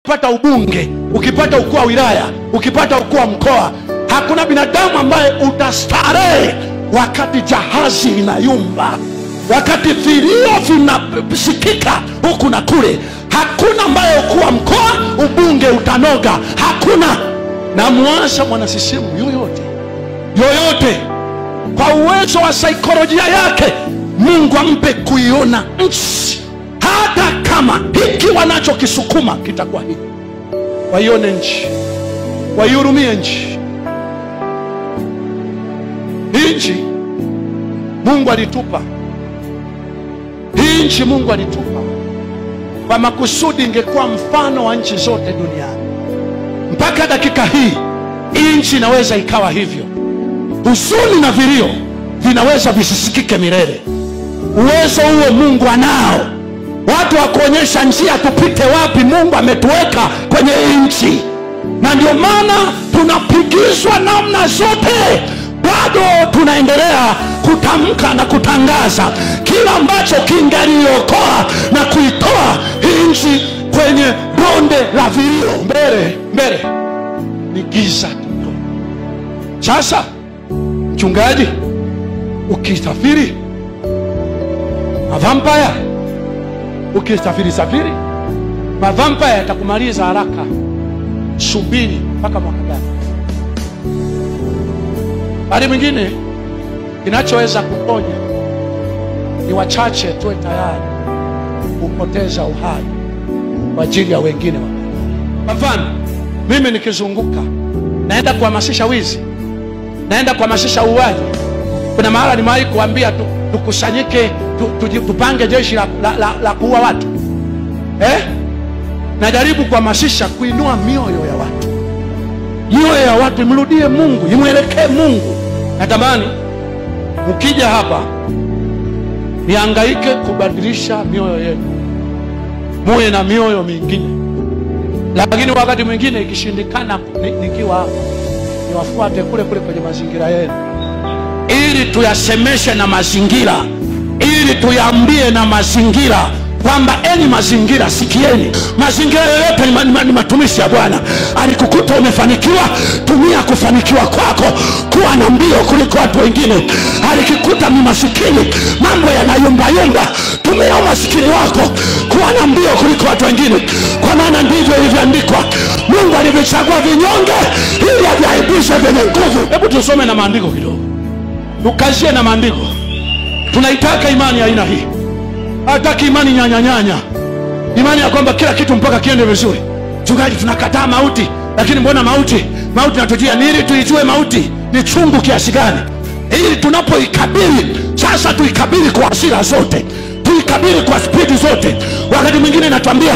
Ukipata ubunge, ukipata ukuu wa wilaya, ukipata ukuu wa mkoa, hakuna binadamu ambaye utastarehe wakati jahazi inayumba, wakati vilio vinasikika huku na kule. Hakuna ambaye ukuu wa mkoa, ubunge utanoga. Hakuna. Na muasa mwana CCM yoyote kwa uwezo wa saikolojia yake, Mungu ampe kuiona nchi, hata kama hiki wanachokisukuma kitakuwa hiki. Waione nchi, waihurumie nchi. Hii nchi Mungu alitupa, hii nchi Mungu alitupa kwa makusudi ingekuwa mfano wa nchi zote duniani. Mpaka dakika hii nchi inaweza ikawa hivyo. Huzuni na vilio vinaweza visisikike milele. Uwezo huo Mungu anao. Watu wa kuonyesha njia tupite wapi, Mungu ametuweka kwenye nchi. Na ndio maana tunapigizwa namna zote, bado tunaendelea kutamka na kutangaza kila ambacho kingaliokoa na kuitoa nchi kwenye bonde la vilio. Mbele ni giza tu. Sasa mchungaji, ukisafiri mavampaya, ukisafiri mavampaya yatakumaliza haraka. Subiri mpaka mwaka gani? Bali mwingine kinachoweza kuponya ni wachache tuwe tayari kupoteza uhai kwa ajili ya wengine. Kwa mfano, mimi nikizunguka naenda kuhamasisha wizi, naenda kuhamasisha uwaji. Kuna mahala nimewahi kuambia tukusanyike, tupange jeshi la kuua watu. Najaribu kuhamasisha kuinua mioyo ya watu. Mioyo ya watu imrudie Mungu, imwelekee Mungu. Natamani ukija hapa nihangaike kubadilisha mioyo yenu, muwe na mioyo mingine. Lakini wakati mwingine ikishindikana nikiwa hapa, niwafuate kule kwenye mazingira yenu, ili tuyasemeshe na mazingira, ili tuyambie na mazingira kwamba eni mazingira, sikieni. Mazingira yote ni matumishi ya Bwana. Alikukuta umefanikiwa, tumia kufanikiwa kwako kuwa na mbio kuliko watu wengine. Alikikuta ni masikini, mambo yanayumba, tumia umasikini wako kuwa na mbio kuliko watu wengine. Kwa maana ndivyo ilivyoandikwa, Mungu alivyochagua vinyonge ili aviaibishe vyenye nguvu. Hebu tusome na maandiko kidogo, tukazie na maandiko. Tunaitaka imani ya aina hii. Hataki imani nyanya, imani ya kwamba kila kitu mpaka kiende vizuri. Mchungaji, tunakataa mauti, lakini mbona mauti natujia? Ni ili tuijue mauti ni chungu kiasi gani, ili tunapoikabili sasa tuikabili kwa hasira zote, tuikabili kwa spidi zote. Wakati mwingine natuambia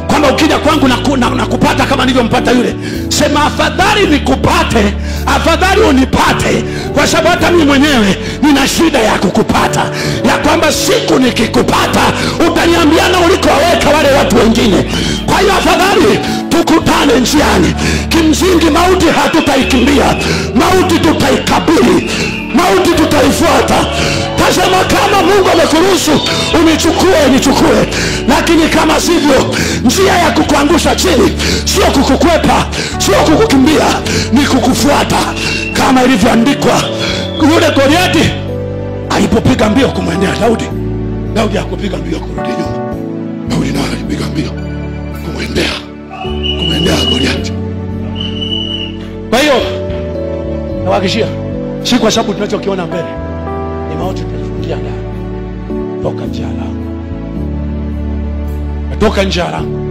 kwamba ukija kwangu na kupata kama nilivyompata yule, sema afadhali nikupate, afadhali unipate, kwa sababu hata mimi mwenyewe nina shida ya kukupata, ya kwamba siku nikikupata utaniambia na ulikoweka wale watu wengine. Kwa hiyo afadhali tukutane njiani. Kimsingi mauti hatutaikimbia, mauti tutaikabili, mauti tutaifuata. Tasema kama Mungu amekuruhusu nichukue, lakini kama sivyo, njia ya kukuangusha chini sio kukukwepa, sio kukukimbia, ni kukufuata. Kama ilivyoandikwa, yule Goliathi alipopiga mbio kumwendea Daudi hakupiga mbio kurudi nyuma. Daudi naye alipiga mbio kumwendea Goliathi. Kwa hiyo nawahakikishia, si kwa sababu tunachokiona mbele ni mauti, tunafungia ndani. Toka njia langu, toka njia langu.